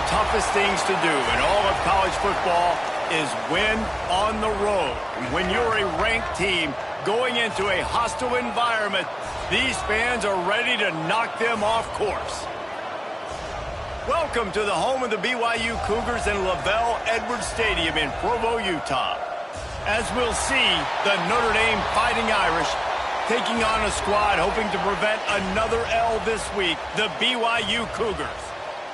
toughest things to do in all of college football is win on the road. When you're a ranked team going into a hostile environment, these fans are ready to knock them off course. Welcome to the home of the BYU Cougars in LaVell Edwards Stadium in Provo, Utah. As we'll see, the Notre Dame Fighting Irish taking on a squad hoping to prevent another L this week, the BYU Cougars.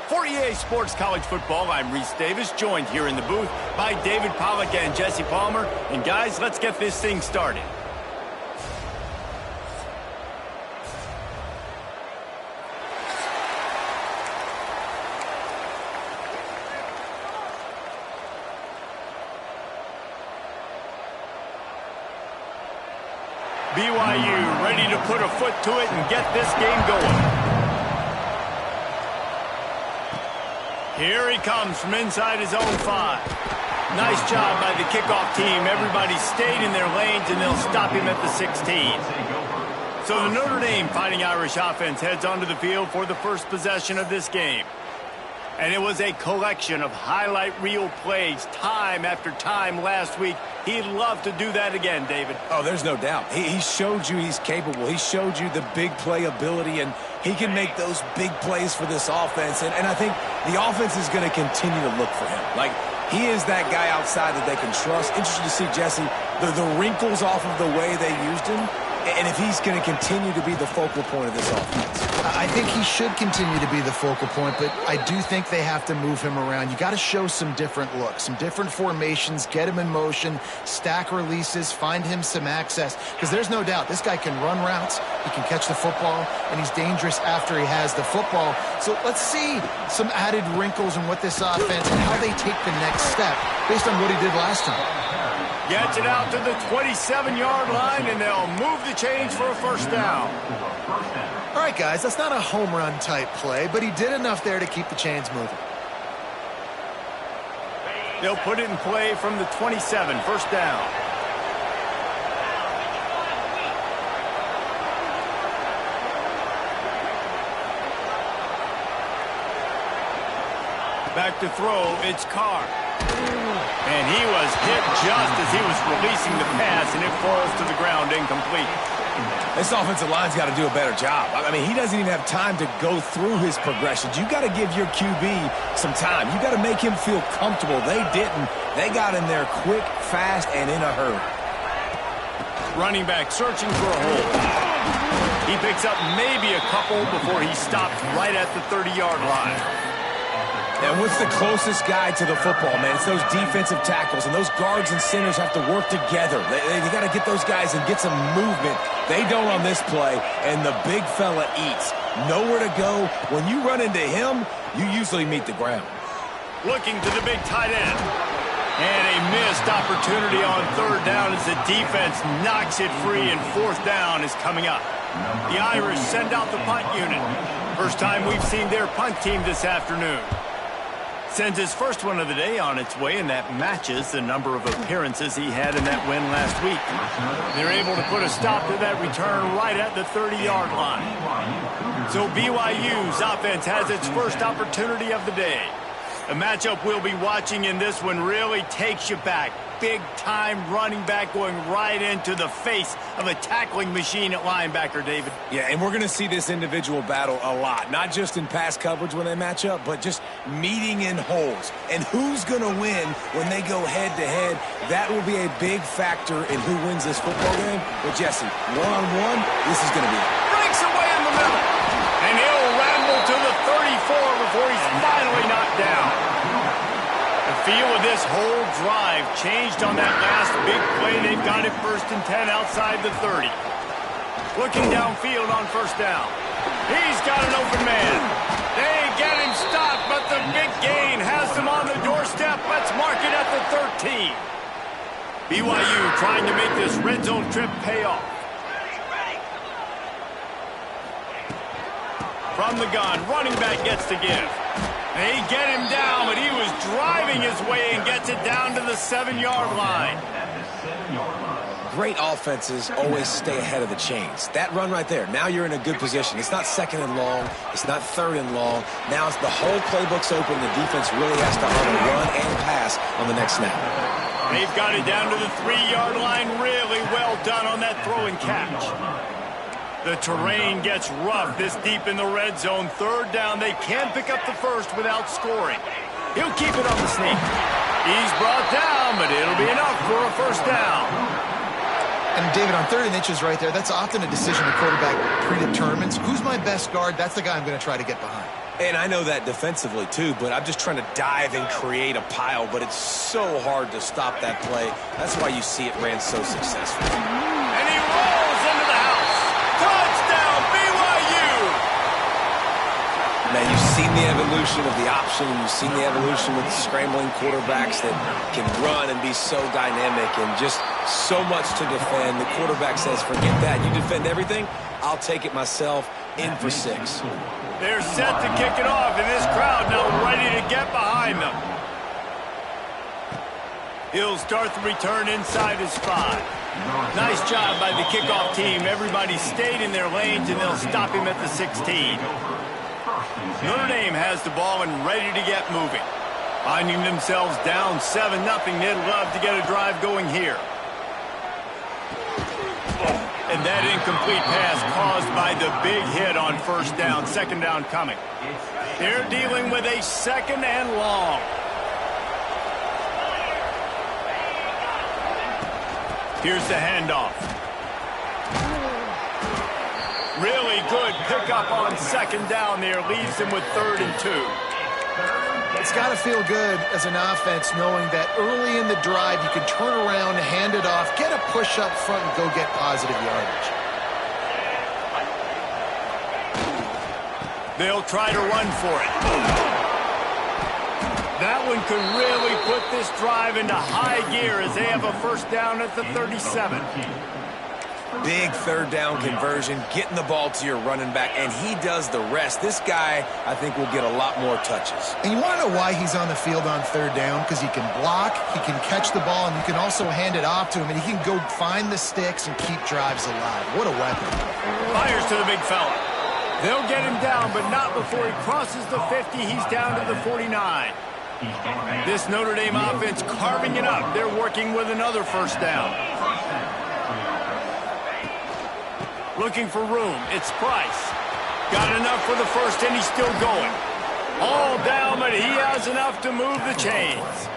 For EA Sports College Football, I'm Reese Davis, joined here in the booth by David Pollack and Jesse Palmer. And guys, let's get this thing started. BYU ready to put a foot to it and get this game going. Here he comes from inside his own 5. Nice job by the kickoff team. Everybody stayed in their lanes, and they'll stop him at the 16. So the Notre Dame Fighting Irish offense heads onto the field for the first possession of this game. And it was a collection of highlight reel plays time after time last week. He'd love to do that again, David. Oh, there's no doubt. He showed you he's capable. He showed you the big play ability, and he can make those big plays for this offense. And I think the offense is going to continue to look for him. Like, he is that guy outside that they can trust. Interesting to see, Jesse, the wrinkles off of the way they used him, and if he's going to continue to be the focal point of this offense. I think he should continue to be the focal point, but I do think they have to move him around. You got to show some different looks, some different formations, get him in motion, stack releases, find him some access, because there's no doubt this guy can run routes, he can catch the football, and he's dangerous after he has the football. So let's see some added wrinkles in what this offense and how they take the next step based on what he did last time. Gets it out to the 27-yard line, and they'll move the chains for a first down. All right, guys, that's not a home run type play, but he did enough there to keep the chains moving. They'll put it in play from the 27, first down. Back to throw, it's Carr. And he was hit just as he was releasing the pass, and it falls to the ground incomplete. This offensive line's got to do a better job. I mean, he doesn't even have time to go through his progressions. You got to give your QB some time. You got to make him feel comfortable. They didn't. They got in there quick, fast, and in a hurry. Running back searching for a hole. He picks up maybe a couple before he stops right at the 30-yard line. And what's the closest guy to the football, man? It's those defensive tackles, and those guards and centers have to work together. They got to get those guys and get some movement. They don't on this play, and the big fella eats. Nowhere to go. When you run into him, you usually meet the ground. Looking to the big tight end. And a missed opportunity on third down as the defense knocks it free, and fourth down is coming up. The Irish send out the punt unit. First time we've seen their punt team this afternoon. Sends his first one of the day on its way, and that matches the number of appearances he had in that win last week. They're able to put a stop to that return right at the 30-yard line. So BYU's offense has its first opportunity of the day. The matchup we'll be watching in this one really takes you back. Big-time running back going right into the face of a tackling machine at linebacker, David. Yeah, and we're going to see this individual battle a lot. Not just in pass coverage when they match up, but just meeting in holes. And who's going to win when they go head-to-head? That will be a big factor in who wins this football game. But, Jesse, one-on-one, this is going to be it. Breaks away in the middle. And he'll ramble to the 34 before he's finally knocked down. The feel of this whole drive changed on that last big play. They've got it 1st and 10 outside the 30. Looking downfield on first down. He's got an open man. They get him stopped, but the big gain has them on the doorstep. Let's mark it at the 13. BYU trying to make this red zone trip pay off. From the gun, running back gets to give. They get him down, but he was driving his way and gets it down to the 7-yard line. Great offenses always stay ahead of the chains. That run right there, now you're in a good position. It's not second and long. It's not third and long. Now it's the whole playbook's open. The defense really has to honor run and pass on the next snap. They've got it down to the 3-yard line. Really well done on that throw and catch. The terrain gets rough this deep in the red zone. Third down, they can pick up the first without scoring. He'll keep it on the sneak. He's brought down, but it'll be enough for a first down. And David, on 3rd and inches right there, that's often a decision the quarterback predetermines. Who's my best guard? That's the guy I'm going to try to get behind. And I know that defensively, too, but I'm just trying to dive and create a pile, but it's so hard to stop that play. That's why you see it ran so successfully. And he rolls into the house. Touchdown, BYU! Now, you've seen the evolution of the option, and you've seen the evolution with the scrambling quarterbacks that can run and be so dynamic and just so much to defend. The quarterback says, forget that. You defend everything, I'll take it myself. In for 6. They're set to kick it off, and this crowd now ready to get behind them. He'll start the return inside his 5. Nice job by the kickoff team. Everybody stayed in their lanes, and they'll stop him at the 16. Notre Dame has the ball and ready to get moving. Finding themselves down 7-0, they'd love to get a drive going here. And that incomplete pass caused by the big hit on first down. Second down coming. They're dealing with a second and long. Here's the handoff. Really good pickup on second down there. Leaves them with 3rd and 2. It's got to feel good as an offense knowing that early in the drive you can turn around, hand it off, get a push up front, and go get positive yardage. They'll try to run for it. That one could really put this drive into high gear as they have a first down at the 37. Big 3rd down conversion, getting the ball to your running back, and he does the rest. This guy, I think, will get a lot more touches. And you want to know why he's on the field on 3rd down? Because he can block, he can catch the ball, and you can also hand it off to him, and he can go find the sticks and keep drives alive. What a weapon. Fires to the big fella. They'll get him down, but not before he crosses the 50. He's down to the 49. This Notre Dame offense carving it up. They're working with another first down. Looking for room. It's Price. Got enough for the first, and he's still going. All down, but he has enough to move the chains.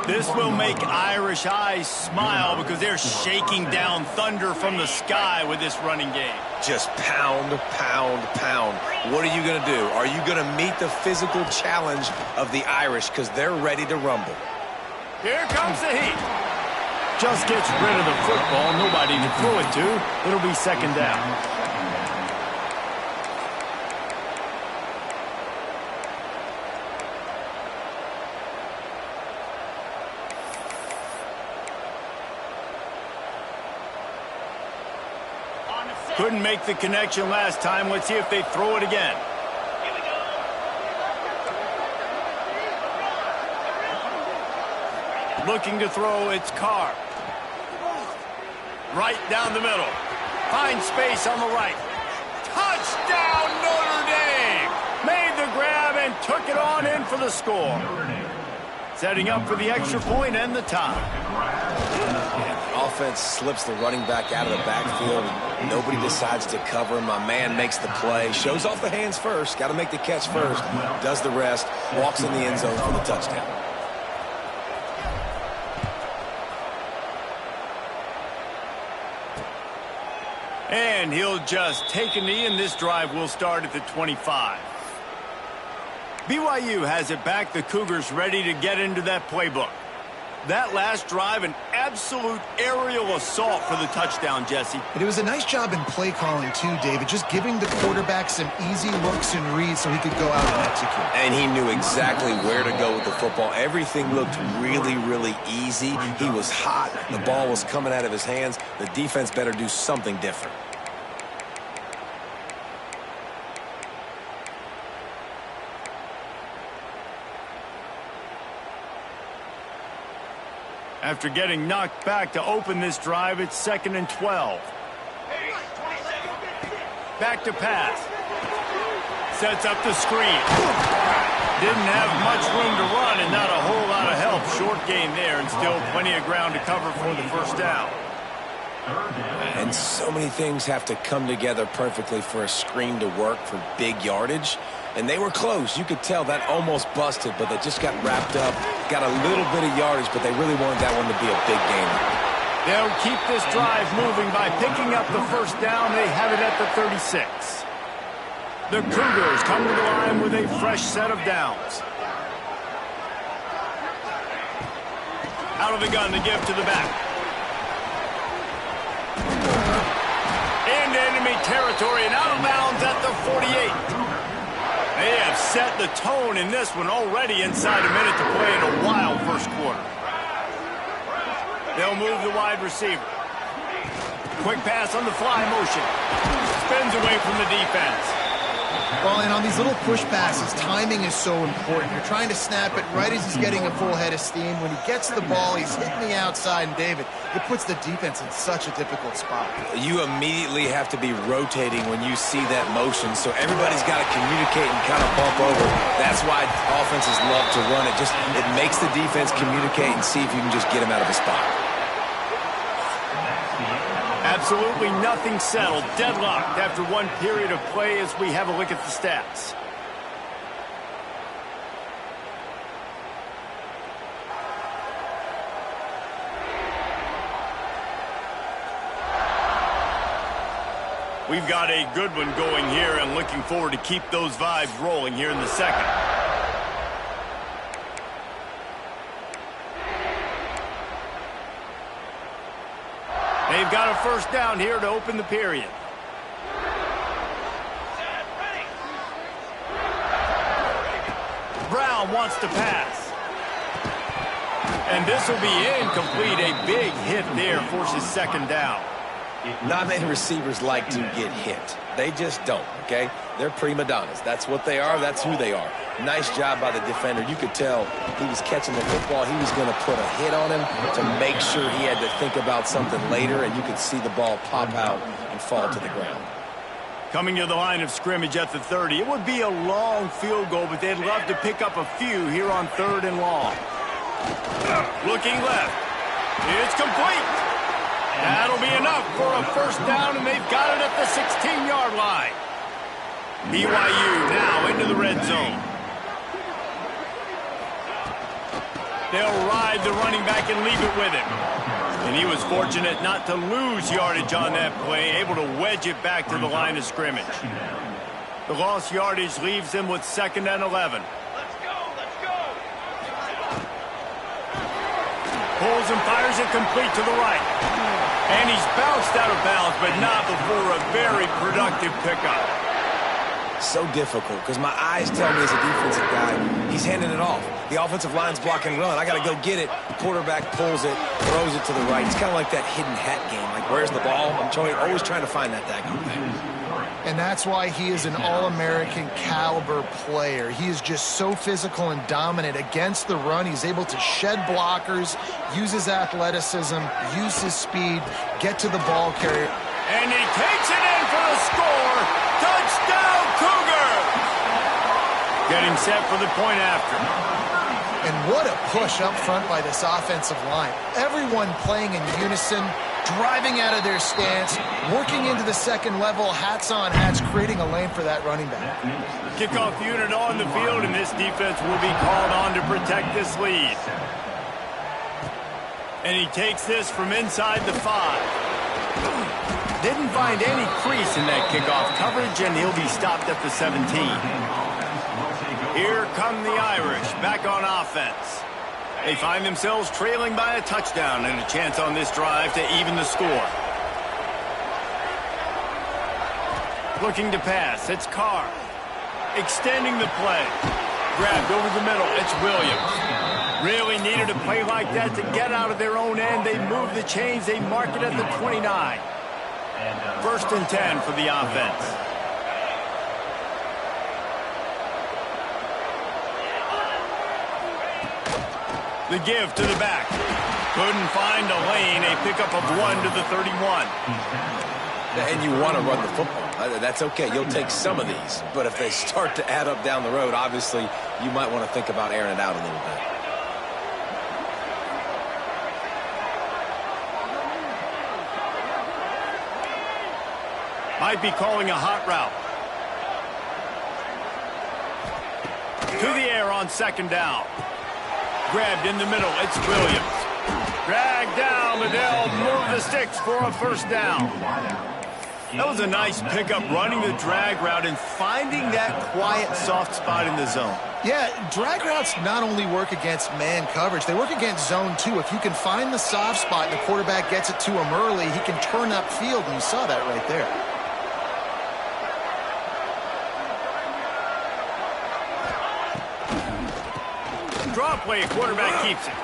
This will make Irish eyes smile because they're shaking down thunder from the sky with this running game. Just pound, pound, pound. What are you going to do? Are you going to meet the physical challenge of the Irish because they're ready to rumble? Here comes the heat. Just gets rid of the football. Nobody to throw it to. It'll be second down. Couldn't make the connection last time. Let's see if they throw it again. Looking to throw, it's Carr. Right down the middle. Finds space on the right. Touchdown, Notre Dame! Made the grab and took it on in for the score. Setting up for the extra point and the tie. Offense slips the running back out of the backfield. Nobody decides to cover him. My man makes the play. Shows off the hands first. Got to make the catch first. Does the rest. Walks in the end zone for the touchdown. And he'll just take a knee, and this drive will start at the 25. BYU has it back. The Cougars ready to get into that playbook. That last drive, an absolute aerial assault for the touchdown, Jesse. But it was a nice job in play calling, too, David. Just giving the quarterback some easy looks and reads so he could go out and execute. And he knew exactly where to go with the football. Everything looked really, really easy. He was hot. The ball was coming out of his hands. The defense better do something different. After getting knocked back to open this drive, it's 2nd and 12. Back to pass. Sets up the screen. Didn't have much room to run and not a whole lot of help. Short gain there and still plenty of ground to cover for the first down. And so many things have to come together perfectly for a screen to work for big yardage. And they were close. You could tell that almost busted, but they just got wrapped up, got a little bit of yardage, but they really wanted that one to be a big game. They'll keep this drive moving by picking up the first down. They have it at the 36. The Cougars come to the line with a fresh set of downs. Out of the gun to give to the back. Into enemy territory and out of bounds at the 48. They have set the tone in this one already inside a minute to play in a wild first quarter. They'll move the wide receiver. Quick pass on the fly motion. Spins away from the defense. Well, and on these little push passes, timing is so important. You're trying to snap it right as he's getting a full head of steam. When he gets the ball, he's hitting the outside, and David, it puts the defense in such a difficult spot. You immediately have to be rotating when you see that motion, so everybody's got to communicate and kind of bump over. That's why offenses love to run it. It makes the defense communicate and see if you can just get him out of a spot. Absolutely nothing settled. Deadlocked after one period of play as we have a look at the stats. We've got a good one going here and looking forward to keep those vibes rolling here in the second. They've got a first down here to open the period. Brown wants to pass. And this will be incomplete. A big hit there forces second down. Not many receivers like to get hit. They just don't, okay? They're prima donnas. That's what they are. That's who they are. Nice job by the defender. You could tell he was catching the football. He was going to put a hit on him to make sure he had to think about something later, and you could see the ball pop out and fall to the ground. Coming to the line of scrimmage at the 30. It would be a long field goal, but they'd love to pick up a few here on 3rd and long. Looking left. It's complete. That'll be enough for a first down, and they've got it at the 16-yard line. BYU now into the red zone. They'll ride the running back and leave it with him. And he was fortunate not to lose yardage on that play, able to wedge it back to the line of scrimmage. The lost yardage leaves him with 2nd and 11. Pulls and fires it complete to the right. And he's bounced out of bounds, but not before a very productive pickup. So difficult because my eyes tell me as a defensive guy, he's handing it off. The offensive line's blocking run. I got to go get it. The quarterback pulls it, throws it to the right. It's kind of like that hidden hat game. Like, where's the ball? I'm always trying to find that daggone thing. And that's why he is an All-American caliber player. He is just so physical and dominant against the run. He's able to shed blockers, use his athleticism, use his speed, get to the ball carrier. And he takes it in for the score. Touchdown, Cougars! Getting set for the point after. And what a push up front by this offensive line. Everyone playing in unison, driving out of their stance, working into the second level, hats on hats, creating a lane for that running back. Kickoff unit on the field, and this defense will be called on to protect this lead. And he takes this from inside the 5. Didn't find any crease in that kickoff coverage, and he'll be stopped at the 17. Here come the Irish, back on offense. They find themselves trailing by a touchdown and a chance on this drive to even the score. Looking to pass, it's Carr. Extending the play. Grabbed over the middle, it's Williams. Really needed a play like that to get out of their own end. They move the chains, they mark it at the 29. 1st and 10 for the offense. The give to the back. Couldn't find a lane. A pickup of 1 to the 31. And you want to run the football. That's okay. You'll take some of these. But if they start to add up down the road, obviously, you might want to think about airing it out a little bit. Might be calling a hot route. To the air on 2nd down. Grabbed in the middle. It's Williams. Dragged down, but they'll move the sticks for a 1st down. That was a nice pickup, running the drag route and finding that quiet, soft spot in the zone. Yeah, drag routes not only work against man coverage, they work against zone too. If you can find the soft spot and the quarterback gets it to him early, he can turn upfield, and you saw that right there. Draw play, quarterback keeps it.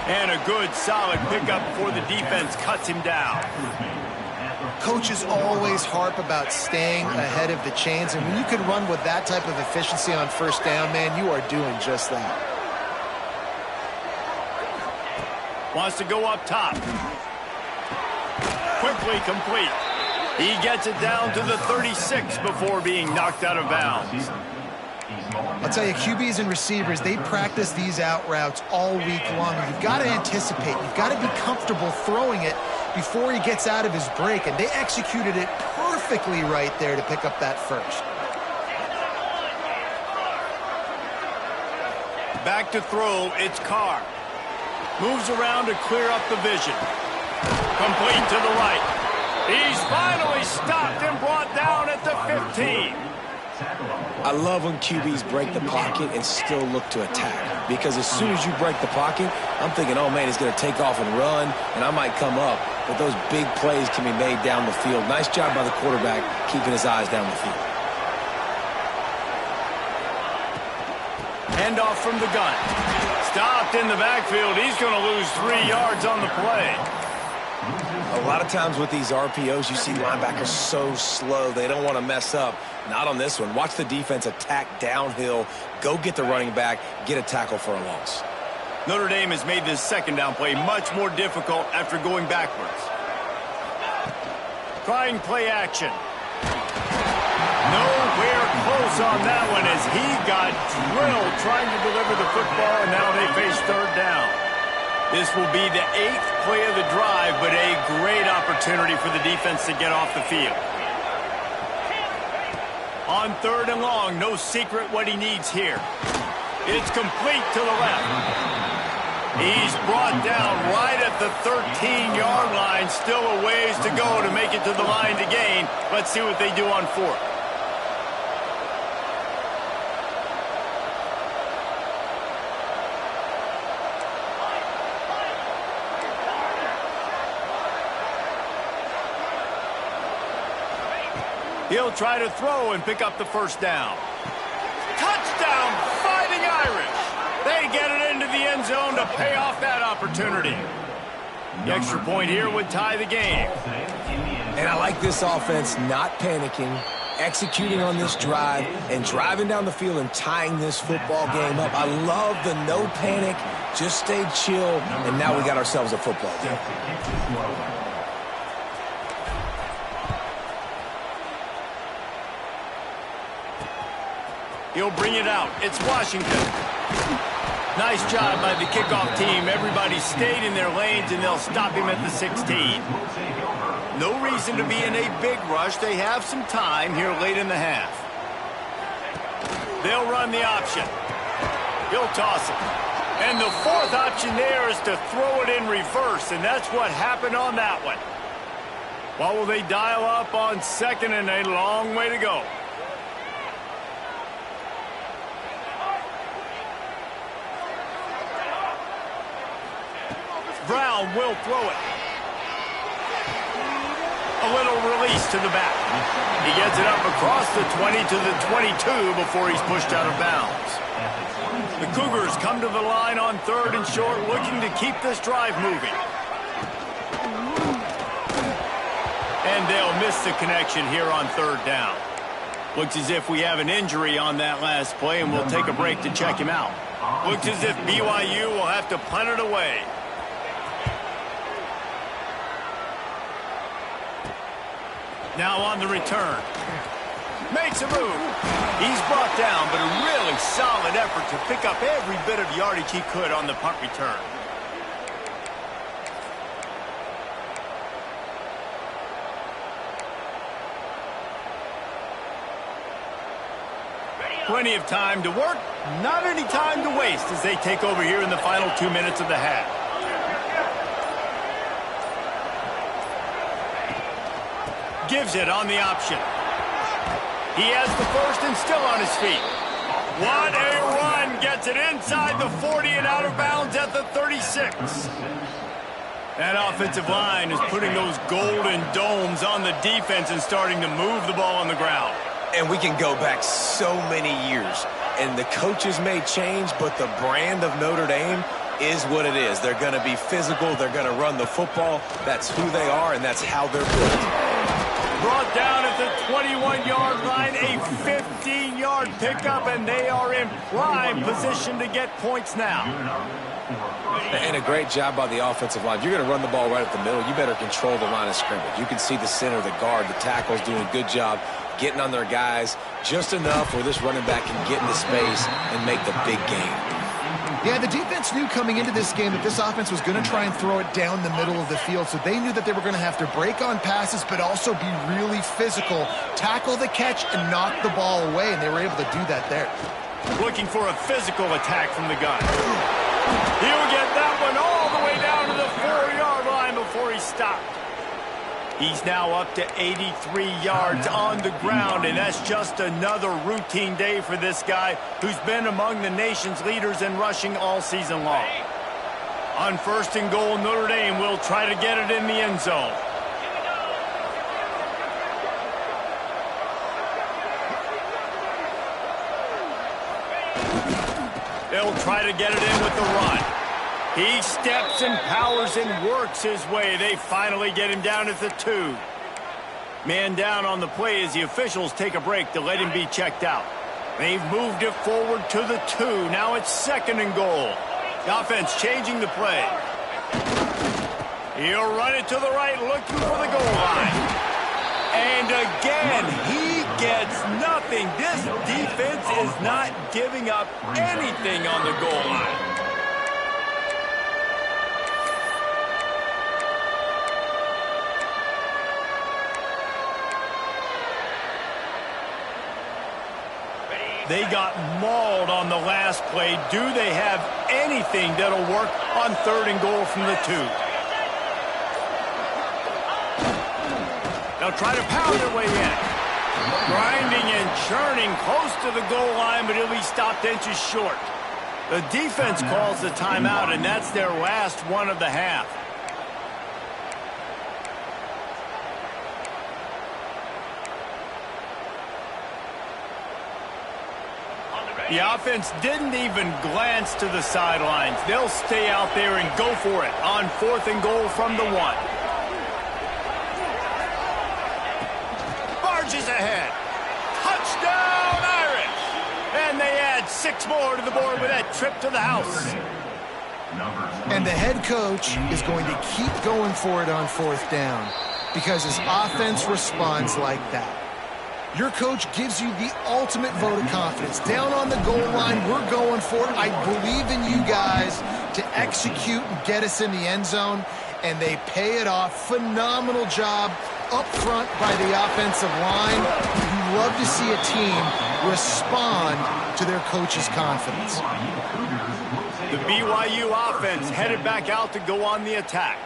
And a good, solid pickup before the defense cuts him down. Coaches always harp about staying ahead of the chains, and when you can run with that type of efficiency on 1st down, man, you are doing just that. Wants to go up top. Quickly complete. He gets it down to the 36 before being knocked out of bounds. I'll tell you, QBs and receivers, they practice these out routes all week long. You've got to anticipate. You've got to be comfortable throwing it before he gets out of his break, and they executed it perfectly right there to pick up that 1st. Back to throw, it's Carr. Moves around to clear up the vision. Complete to the right. He's finally stopped and brought down at the 15. I love when QBs break the pocket and still look to attack. Because as soon as you break the pocket, I'm thinking, oh, man, he's going to take off and run, and I might come up. But those big plays can be made down the field. Nice job by the quarterback keeping his eyes down the field. Handoff from the gun. Stopped in the backfield. He's going to lose 3 yards on the play. A lot of times with these RPOs, you see linebackers so slow. They don't want to mess up. Not on this one. Watch the defense attack downhill. Go get the running back. Get a tackle for a loss. Notre Dame has made this 2nd down play much more difficult after going backwards. Trying play action. Nowhere close on that one as he got drilled trying to deliver the football, and now they face 3rd down. This will be the 8th play of the drive, but a great opportunity for the defense to get off the field. On 3rd and long, no secret what he needs here. It's complete to the left. He's brought down right at the 13-yard line. Still a ways to go to make it to the line to gain. Let's see what they do on 4th. He'll try to throw and pick up the 1st down. Touchdown, Fighting Irish. They get it into the end zone to pay off that opportunity. The extra point here would tie the game. And I like this offense not panicking, executing on this drive, and driving down the field and tying this football game up. I love the no panic, just stay chill, and now we got ourselves a football game. He'll bring it out. It's Washington. Nice job by the kickoff team. Everybody stayed in their lanes, and they'll stop him at the 16. No reason to be in a big rush. They have some time here late in the half. They'll run the option. He'll toss it. And the 4th option there is to throw it in reverse, and that's what happened on that one. What will they dial up on 2nd, and a long way to go? Brown will throw it. A little release to the back. He gets it up across the 20 to the 22 before he's pushed out of bounds. The Cougars come to the line on 3rd and short, looking to keep this drive moving. And they'll miss the connection here on 3rd down. Looks as if we have an injury on that last play, and we'll take a break to check him out. Looks as if BYU will have to punt it away. Now on the return. Makes a move. He's brought down, but a really solid effort to pick up every bit of yardage he could on the punt return. Plenty of time to work, not any time to waste as they take over here in the final 2 minutes of the half. Gives it on the option. He has the first and still on his feet. What a run! Gets it inside the 40 and out of bounds at the 36. That offensive line is putting those golden domes on the defense and starting to move the ball on the ground. And we can go back so many years, and the coaches may change, but the brand of Notre Dame is what it is. They're going to be physical. They're going to run the football. That's who they are, and that's how they're built. Brought down at the 21-yard line, a 15-yard pickup, and they are in prime position to get points now. And a great job by the offensive line. If you're going to run the ball right up the middle, you better control the line of scrimmage. You can see the center, the guard, the tackles doing a good job getting on their guys just enough where this running back can get into space and make the big game. Yeah, the defense knew coming into this game that this offense was going to try and throw it down the middle of the field, so they knew that they were going to have to break on passes but also be really physical, tackle the catch, and knock the ball away, and they were able to do that there. Looking for a physical attack from the gun. He'll get that one all the way down to the 4-yard line before he stopped. He's now up to 83 yards on the ground, and that's just another routine day for this guy who's been among the nation's leaders in rushing all season long. On 1st and goal, Notre Dame will try to get it in the end zone. They'll try to get it in with the run. He steps and powers and works his way. They finally get him down at the 2. Man down on the play as the officials take a break to let him be checked out. They've moved it forward to the 2. Now it's 2nd and goal. The offense changing the play. He'll run it to the right, looking for the goal line. And again, he gets nothing. This defense is not giving up anything on the goal line. They got mauled on the last play. Do they have anything that'll work on 3rd and goal from the 2? They'll try to pound their way in. Grinding and churning close to the goal line, but he'll be stopped inches short. The defense calls the timeout, and that's their last one of the half. The offense didn't even glance to the sidelines. They'll stay out there and go for it on 4th and goal from the 1. Barges ahead. Touchdown, Irish! And they add 6 more to the board with that trip to the house. And the head coach is going to keep going for it on 4th down because his offense responds like that. Your coach gives you the ultimate vote of confidence. Down on the goal line, we're going for it. I believe in you guys to execute and get us in the end zone, and they pay it off. Phenomenal job up front by the offensive line. You love to see a team respond to their coach's confidence. The BYU offense headed back out to go on the attack.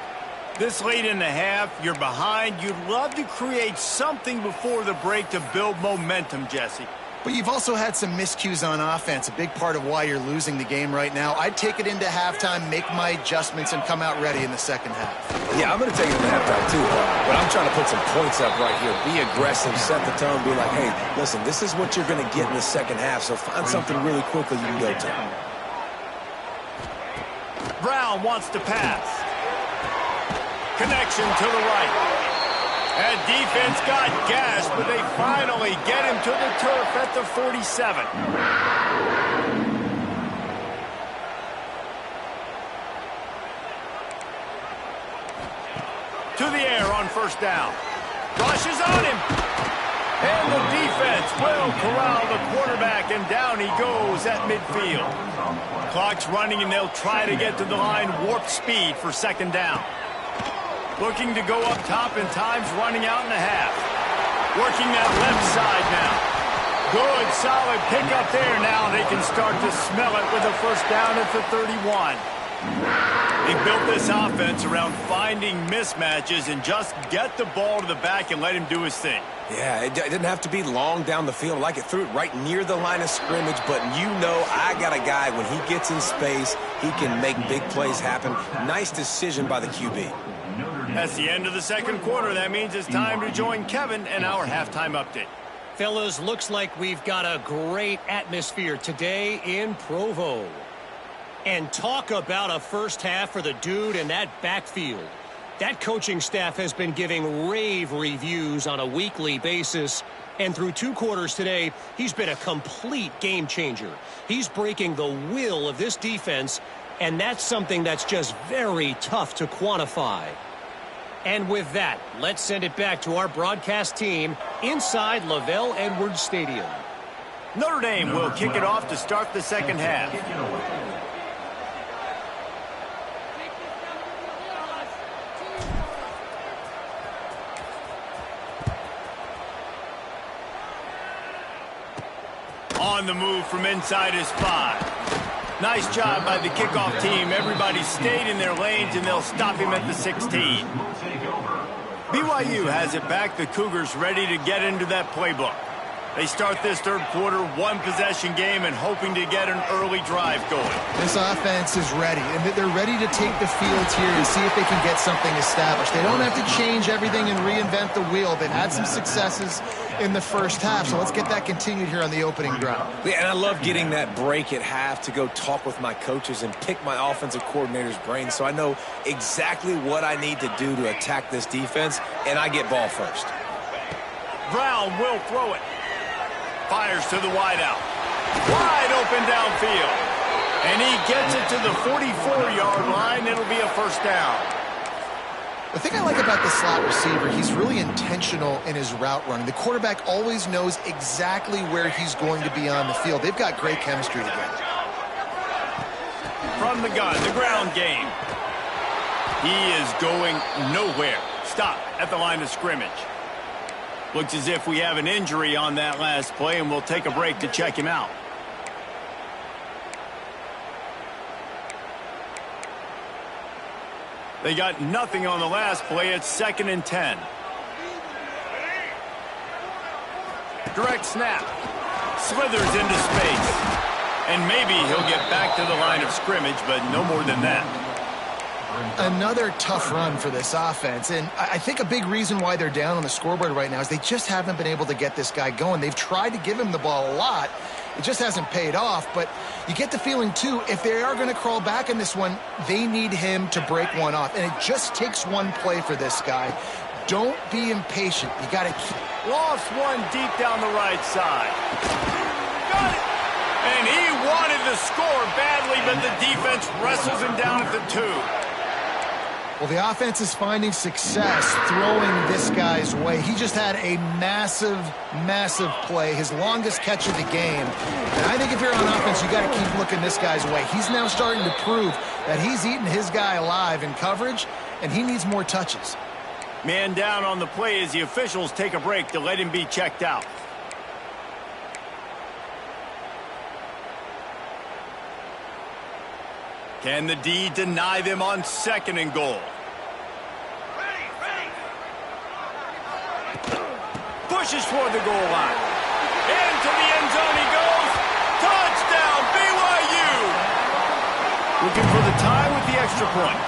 This late in the half, you're behind. You'd love to create something before the break to build momentum, Jesse. But you've also had some miscues on offense, a big part of why you're losing the game right now. I'd take it into halftime, make my adjustments, and come out ready in the second half. Yeah, I'm going to take it into halftime too, but I'm trying to put some points up right here. Be aggressive, set the tone, be like, hey, listen, this is what you're going to get in the second half, so find something really quickly you can go to. Brown wants to pass. Connection to the right. That defense got gashed, but they finally get him to the turf at the 47. To the air on 1st down. Rushes on him. And the defense will corral the quarterback, and down he goes at midfield. Clock's running, and they'll try to get to the line warp speed for second down. Looking to go up top, and time's running out in a half. Working that left side now. Good, solid pickup there now. They can start to smell it with a first down at the 31. They built this offense around finding mismatches and just get the ball to the back and let him do his thing. Yeah, it didn't have to be long down the field. Like it threw it right near the line of scrimmage, but you know I got a guy, when he gets in space, he can make big plays happen. Nice decision by the QB. That's the end of the second quarter. That means it's time to join Kevin and our halftime update. Fellas, looks like we've got a great atmosphere today in Provo. And talk about a first half for the dude in that backfield. That coaching staff has been giving rave reviews on a weekly basis. And through 2 quarters today, he's been a complete game changer. He's breaking the will of this defense, and that's something that's just very tough to quantify. And with that, let's send it back to our broadcast team inside Lavelle Edwards Stadium. Notre Dame will kick it off to start the second half. On the move from inside his 5. Nice job by the kickoff team. Everybody stayed in their lanes, and they'll stop him at the 16. BYU has it back. The Cougars ready to get into that playbook. They start this third quarter, 1-possession game, and hoping to get an early drive going. This offense is ready, and they're ready to take the field here and see if they can get something established. They don't have to change everything and reinvent the wheel. They've had some successes in the first half, so let's get that continued here on the opening drive. Yeah, and I love getting that break at half to go talk with my coaches and pick my offensive coordinator's brain so I know exactly what I need to do to attack this defense, and I get ball first. Brown will throw it. Fires to the wideout. Wide open downfield. And he gets it to the 44-yard line. It'll be a first down. The thing I like about the slot receiver, he's really intentional in his route running. The quarterback always knows exactly where he's going to be on the field. They've got great chemistry together. From the gun, the ground game. He is going nowhere. Stop at the line of scrimmage. Looks as if we have an injury on that last play, and we'll take a break to check him out. They got nothing on the last play. It's 2nd and 10. Direct snap. Slithers into space. And maybe he'll get back to the line of scrimmage, but no more than that. Another tough run for this offense, and I think a big reason why they're down on the scoreboard right now is they just haven't been able to get this guy going. They've tried to give him the ball a lot. It just hasn't paid off, but you get the feeling, too, if they are going to crawl back in this one, they need him to break one off, and it just takes one play for this guy. Don't be impatient. You got to keep... Lost one deep down the right side. Got it! And he wanted to score badly, but the defense wrestles him down at the 2. Well, the offense is finding success throwing this guy's way. He just had a massive, massive play, his longest catch of the game. And I think if you're on offense, you got to keep looking this guy's way. He's now starting to prove that he's eating his guy alive in coverage, and he needs more touches. Man down on the play as the officials take a break to let him be checked out. Can the D deny them on 2nd and goal? Pushes toward the goal line. Into the end zone he goes. Touchdown, BYU! Looking for the tie with the extra point.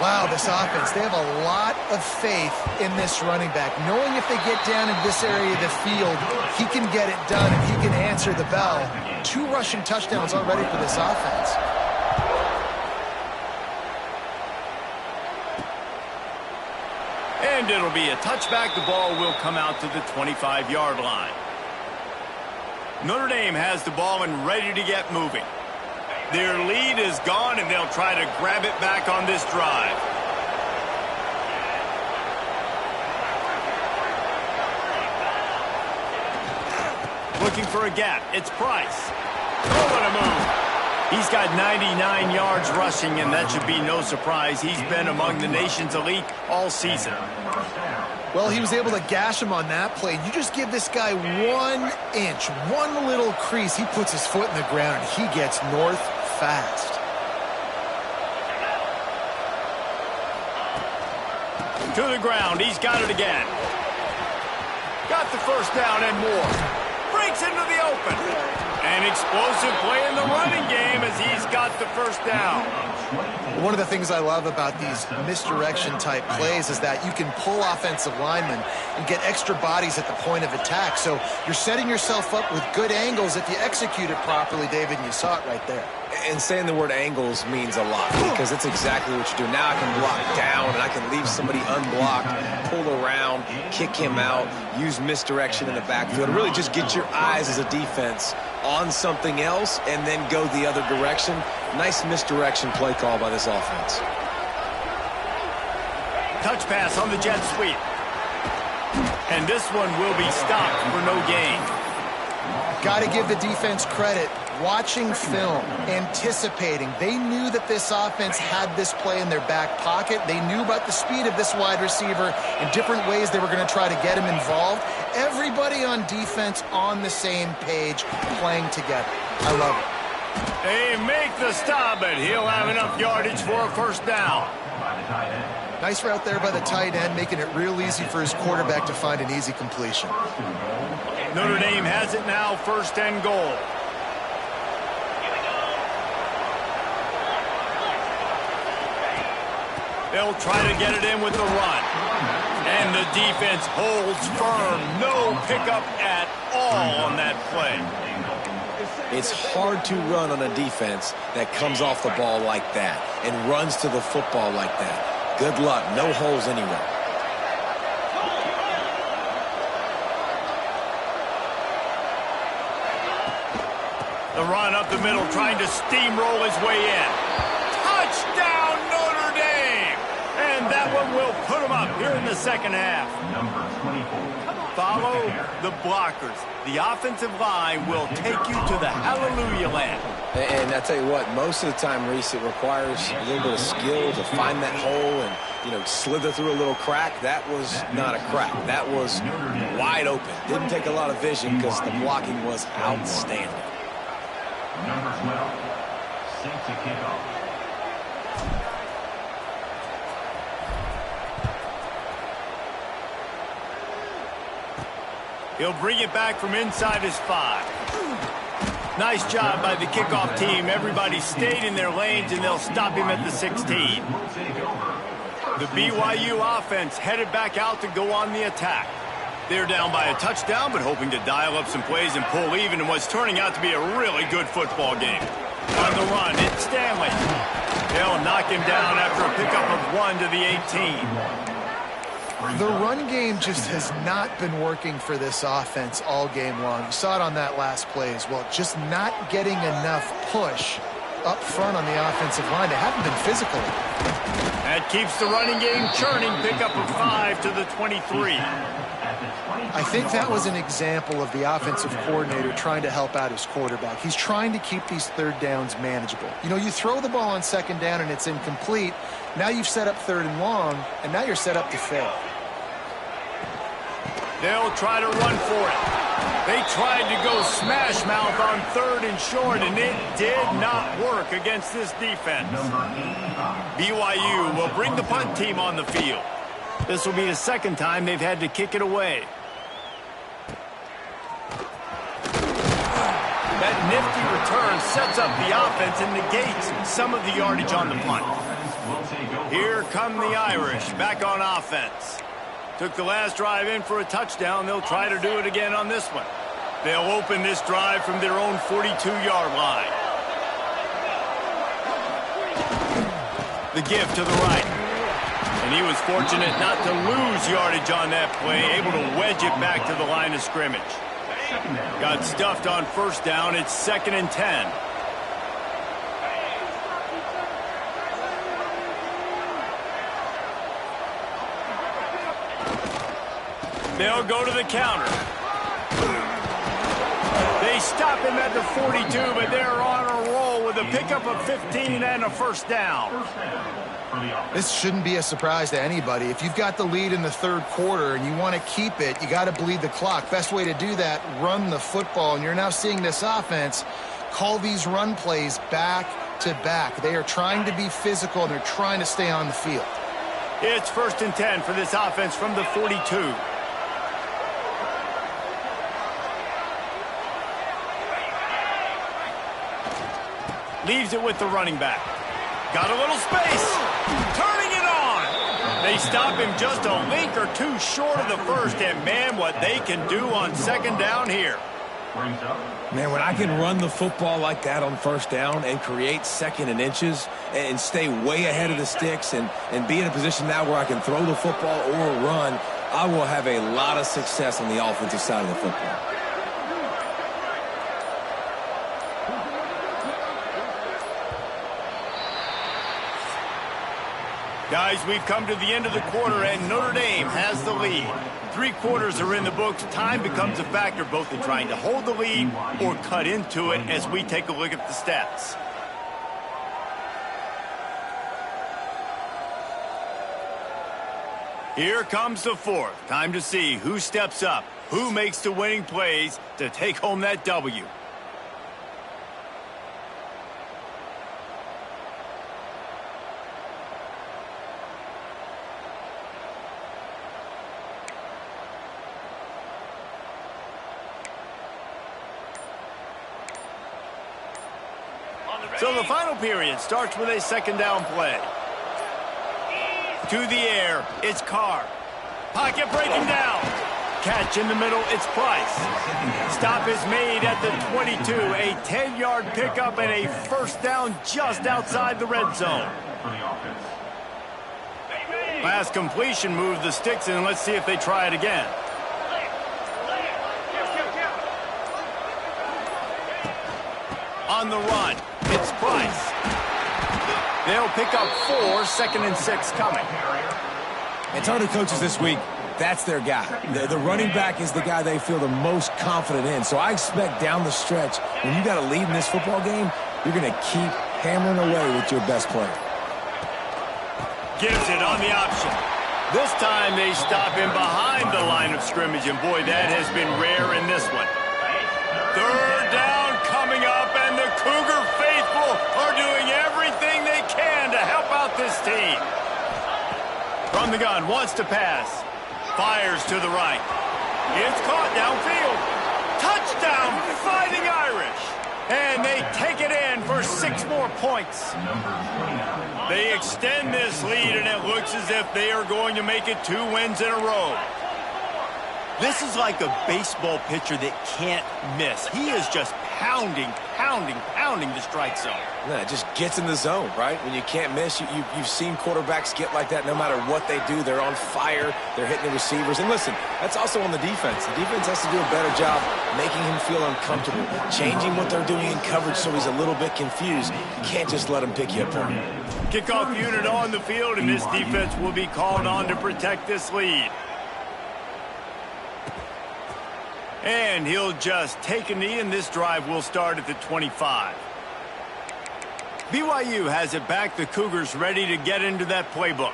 Wow, this offense, they have a lot of faith in this running back, knowing if they get down in this area of the field, he can get it done and he can answer the bell. 2 rushing touchdowns already for this offense. And it'll be a touchback. The ball will come out to the 25-yard line. Notre Dame has the ball and ready to get moving. Their lead is gone, and they'll try to grab it back on this drive. Looking for a gap. It's Price. Oh, what a move. He's got 99 yards rushing, and that should be no surprise. He's been among the nation's elite all season. Well, he was able to gash him on that play. You just give this guy 1 inch, one little crease. He puts his foot in the ground, and he gets north fast. To the ground. He's got it again. Got the first down and more. Breaks into the open. An explosive play in the running game as he's got the first down. One of the things I love about these misdirection-type plays is that you can pull offensive linemen and get extra bodies at the point of attack. So you're setting yourself up with good angles if you execute it properly, David, and you saw it right there. And saying the word angles means a lot because it's exactly what you do. Now I can block down and I can leave somebody unblocked, pull around, kick him out, use misdirection in the backfield. Really just get your eyes as a defense on something else and then go the other direction. Nice misdirection play call by this offense. Touch pass on the jet sweep. And this one will be stopped for no gain. Got to give the defense credit. Watching film, anticipating. They knew that this offense had this play in their back pocket. They knew about the speed of this wide receiver and different ways they were going to try to get him involved. Everybody on defense on the same page, playing together. I love it. They make the stop, but he'll have enough yardage for a first down. Nice route there by the tight end, making it real easy for his quarterback to find an easy completion. Notre Dame has it now, first and goal. They'll try to get it in with the run. And the defense holds firm. No pickup at all on that play. It's hard to run on a defense that comes off the ball like that and runs to the football like that. Good luck. No holes anywhere. The run up the middle, trying to steamroll his way in. Touchdown, Notre Dame! And that one will put him up here in the second half. Follow the blockers. The offensive line will take you to the hallelujah land. And I tell you what, most of the time, Reese, it requires a little bit of skill to find that hole and, slither through a little crack. That was not a crack. That was wide open. Didn't take a lot of vision because the blocking was outstanding. Number 12, set to kick off. He'll bring it back from inside his 5. Nice job by the kickoff team. Everybody stayed in their lanes, and they'll stop him at the 16. The BYU offense headed back out to go on the attack. They're down by a touchdown, but hoping to dial up some plays and pull even in what's turning out to be a really good football game. On the run, it's Stanley. They'll knock him down after a pickup of 1 to the 18. The run game just has not been working for this offense all game long. You saw it on that last play as well. Just not getting enough push up front on the offensive line. They haven't been physical. That keeps the running game churning. Pickup of 5 to the 23. I think that was an example of the offensive coordinator trying to help out his quarterback. He's trying to keep these third downs manageable. You throw the ball on second down and it's incomplete. Now you've set up third and long, and now you're set up to fail. They'll try to run for it. They tried to go smash mouth on 3rd and short, and it did not work against this defense. BYU will bring the punt team on the field. This will be the second time they've had to kick it away. That nifty return sets up the offense and negates some of the yardage on the punt. Here come the Irish back on offense. Took the last drive in for a touchdown. They'll try to do it again on this one. They'll open this drive from their own 42-yard line. The give to the right. And he was fortunate not to lose yardage on that play, able to wedge it back to the line of scrimmage. Got stuffed on first down. It's 2nd and 10. They'll go to the counter. him at the 42, but they're on a roll with a pickup of 15 and a first down. This shouldn't be a surprise to anybody. If you've got the lead in the third quarter and you want to keep it, you got to bleed the clock. Best way to do that, run the football. And you're now seeing this offense call these run plays back to back. They are trying to be physical, and they're trying to stay on the field. It's 1st and 10 for this offense from the 42. Leaves it with the running back. Got a little space. Turning it on. They stop him just a link or two short of the first, and man, what they can do on second down here. Man, when I can run the football like that on first down and create second and inches and stay way ahead of the sticks and be in a position now where I can throw the football or run, I will have a lot of success on the offensive side of the football. Guys, we've come to the end of the quarter, and Notre Dame has the lead. 3 quarters are in the books. Time becomes a factor both in trying to hold the lead or cut into it as we take a look at the stats. Here comes the fourth. Time to see who steps up, who makes the winning plays to take home that W. So the final period starts with a second down play. To the air, it's Carr. Pocket breaking down. Catch in the middle, it's Price. Stop is made at the 22. A 10-yard pickup and a first down just outside the red zone. Last completion moves the sticks in. Let's see if they try it again. On the run, it's Price. They'll pick up 4, 2nd and 6 coming. And talking to coaches this week, that's their guy. The running back is the guy they feel the most confident in. So I expect down the stretch, when you got a lead in this football game, you're going to keep hammering away with your best player. Gives it on the option. This time they stop him behind the line of scrimmage, and boy, that has been rare in this one. Third down coming up, and the Cougar faithful are doing everything they can to help out this team. From the gun, wants to pass. Fires to the right. It's caught downfield. Touchdown, Fighting Irish. And they take it in for 6 more points. They extend this lead, and it looks as if they are going to make it 2 wins in a row. This is like a baseball pitcher that can't miss. He is just pounding the strike zone. Yeah, it just gets in the zone, right? When you can't miss, you've seen quarterbacks get like that no matter what they do. They're on fire. They're hitting the receivers. And listen, that's also on the defense. The defense has to do a better job making him feel uncomfortable, changing what they're doing in coverage so he's a little bit confused. You can't just let him pick you apart. Kickoff unit on the field, and this defense will be called on to protect this lead. And he'll just take a knee, and this drive will start at the 25. BYU has it back. The Cougars ready to get into that playbook.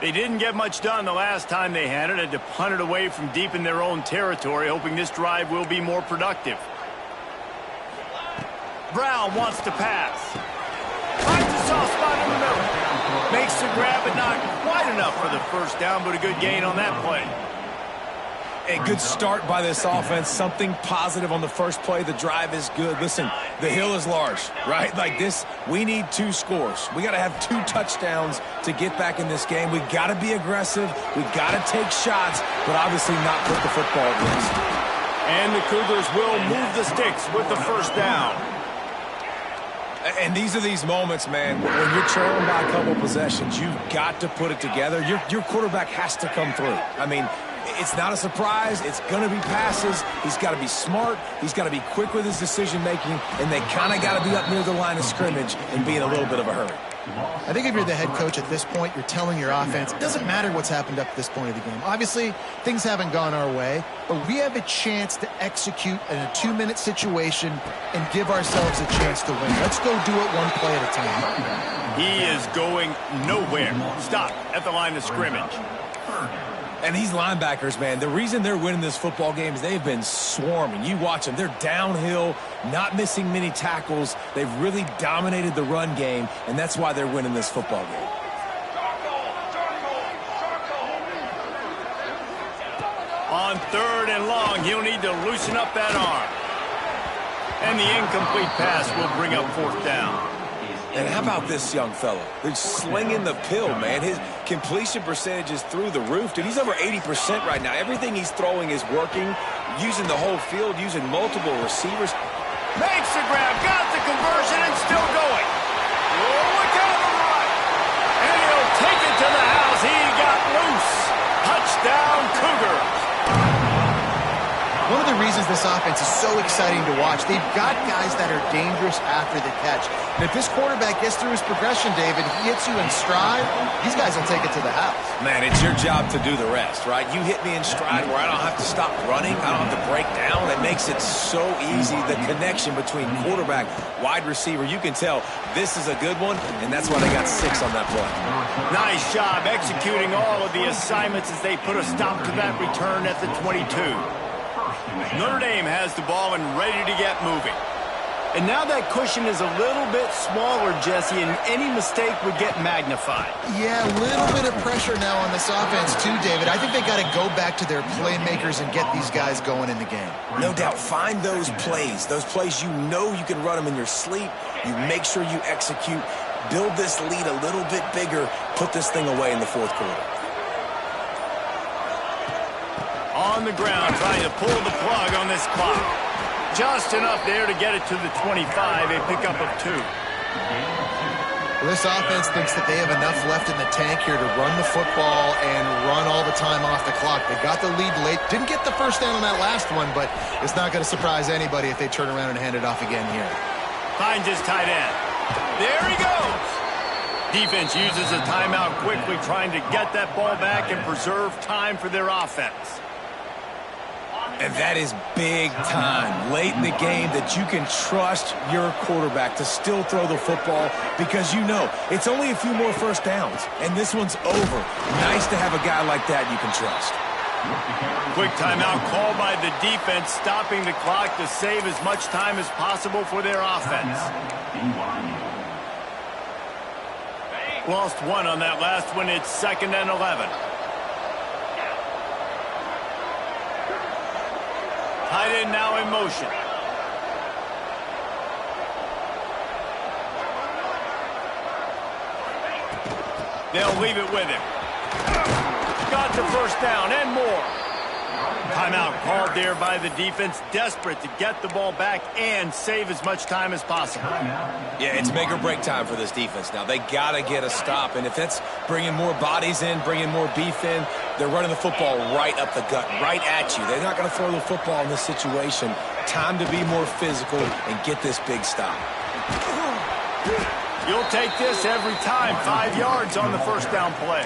They didn't get much done the last time they had it. Had to punt it away from deep in their own territory, hoping this drive will be more productive. Brown wants to pass. Finds a soft spot in the middle. Makes the grab, but not quite enough for the first down, but a good gain on that play. A good start by this offense, something positive on the first play. The drive is good. Listen, the hill is large, right? Like this, we need 2 scores. We got to have 2 touchdowns to get back in this game. We got to be aggressive. We got to take shots, but obviously not put the football at risk. And the Cougars will move the sticks with the first down. And these are these moments, man, when you're trailing by a couple possessions, you've got to put it together. Your quarterback has to come through. I mean, it's not a surprise. It's going to be passes. He's got to be smart. He's got to be quick with his decision-making, and they kind of got to be up near the line of scrimmage and be in a little bit of a hurry. I think if you're the head coach at this point, you're telling your offense, it doesn't matter what's happened up to this point of the game. Obviously, things haven't gone our way, but we have a chance to execute in a 2-minute situation and give ourselves a chance to win. Let's go do it one play at a time. He is going nowhere. Stop at the line of scrimmage. And these linebackers, man, the reason they're winning this football game is they've been swarming. You watch them. They're downhill, not missing many tackles. They've really dominated the run game, and that's why they're winning this football game. On 3rd and long, he'll need to loosen up that arm. And the incomplete pass will bring up 4th down. And how about this young fella? They're slinging the pill, man. His completion percentage is through the roof. Dude, he's over 80% right now. Everything he's throwing is working, using the whole field, using multiple receivers. Makes the grab, got the conversion, and still going. Oh, look out on the right. And he'll take it to the house. He got loose. Touchdown, Cougars. One of the reasons this offense is so exciting to watch, they've got guys that are dangerous after the catch. And if this quarterback gets through his progression, David, he hits you in stride, these guys will take it to the house. Man, it's your job to do the rest, right? You hit me in stride where I don't have to stop running. I don't have to break down. It makes it so easy, the connection between quarterback, wide receiver. You can tell this is a good one, and that's why they got 6 on that play. Nice job executing all of the assignments as they put a stop to that return at the 22. Notre Dame has the ball and ready to get moving. And now that cushion is a little bit smaller, Jesse, and any mistake would get magnified. Yeah, a little bit of pressure now on this offense too, David. I think they got to go back to their playmakers and get these guys going in the game. No doubt. Find those plays you know you can run them in your sleep. You make sure you execute. Build this lead a little bit bigger. Put this thing away in the 4th quarter. On the ground, trying to pull the plug on this clock. Just enough there to get it to the 25, a pickup of 2. Well, this offense thinks that they have enough left in the tank here to run the football and run all the time off the clock. They got the lead late. Didn't get the first down on that last one, but it's not going to surprise anybody if they turn around and hand it off again here. Finds his tight end. There he goes. Defense uses a timeout quickly, trying to get that ball back and preserve time for their offense. And that is big time late in the game that you can trust your quarterback to still throw the football because you know it's only a few more first downs, and this one's over. Nice to have a guy like that you can trust. Quick timeout called by the defense, stopping the clock to save as much time as possible for their offense. Lost 1 on that last one. It's 2nd and 11. Tight end now in motion. They'll leave it with him. Got the first down and more. Timeout called there by the defense, desperate to get the ball back and save as much time as possible. Yeah, it's make or break time for this defense now. They got to get a stop, and if that's bringing more bodies in, bringing more beef in, they're running the football right up the gut, right at you. They're not going to throw the football in this situation. Time to be more physical and get this big stop. You'll take this every time. 5 yards on the first down play.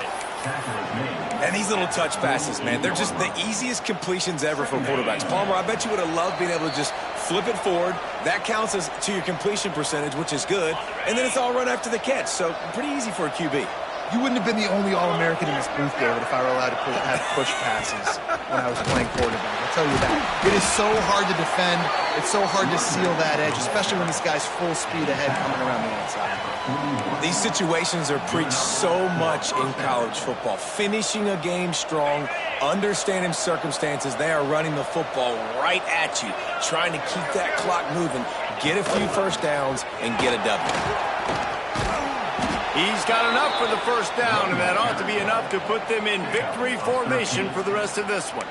And these little touch passes, man, they're just the easiest completions ever for quarterbacks. Palmer, I bet you would have loved being able to just flip it forward. That counts as to your completion percentage, which is good. And then it's all run after the catch. So pretty easy for a QB. You wouldn't have been the only All-American in this booth, David, if I were allowed to have push passes when I was playing quarterback. I'll tell you that. It is so hard to defend. It's so hard to seal that edge, especially when this guy's full speed ahead coming around the outside. These situations are preached so much in college football. Finishing a game strong, understanding circumstances. They are running the football right at you, trying to keep that clock moving, get a few first downs, and get a W. He's got enough for the first down, and that ought to be enough to put them in victory formation for the rest of this one.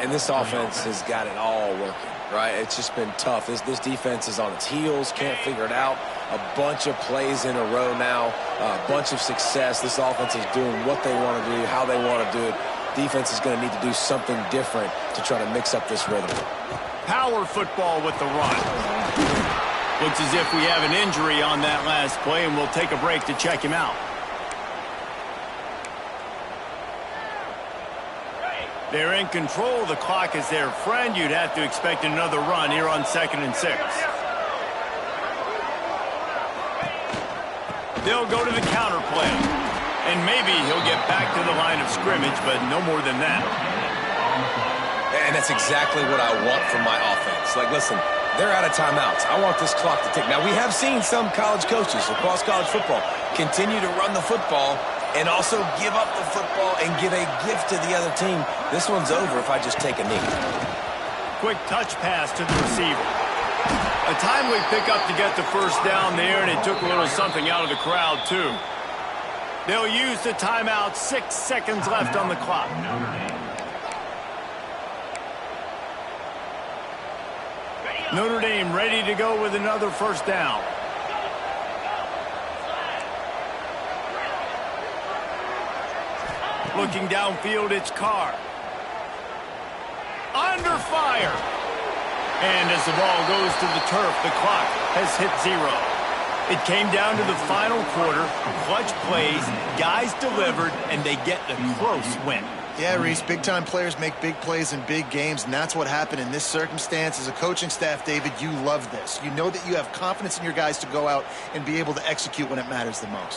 And this offense has got it all working, right? It's just been tough. This defense is on its heels, can't figure it out. A bunch of plays in a row now, a bunch of success. This offense is doing what they want to do, how they want to do it. Defense is going to need to do something different to try to mix up this rhythm. Power football with the run. Looks as if we have an injury on that last play, and we'll take a break to check him out. They're in control. The clock is their friend. You'd have to expect another run here on 2nd and 6. They'll go to the counter play. And maybe he'll get back to the line of scrimmage, but no more than that. And that's exactly what I want from my offense. Like, listen, they're out of timeouts. I want this clock to tick. Now, we have seen some college coaches across college football continue to run the football and also give up the football and give a gift to the other team. This one's over if I just take a knee. Quick touch pass to the receiver. A timely pickup to get the first down there, and it took a little something out of the crowd, too. They'll use the timeout. 6 seconds left on the clock. Notre Dame ready to go with another first down. Looking downfield, it's Carr. Under fire. And as the ball goes to the turf, the clock has hit 0. It came down to the final quarter. Clutch plays, guys delivered, and they get the close win. Yeah, Reese, big-time players make big plays in big games, and that's what happened in this circumstance. As a coaching staff, David, you love this. You know that you have confidence in your guys to go out and be able to execute when it matters the most.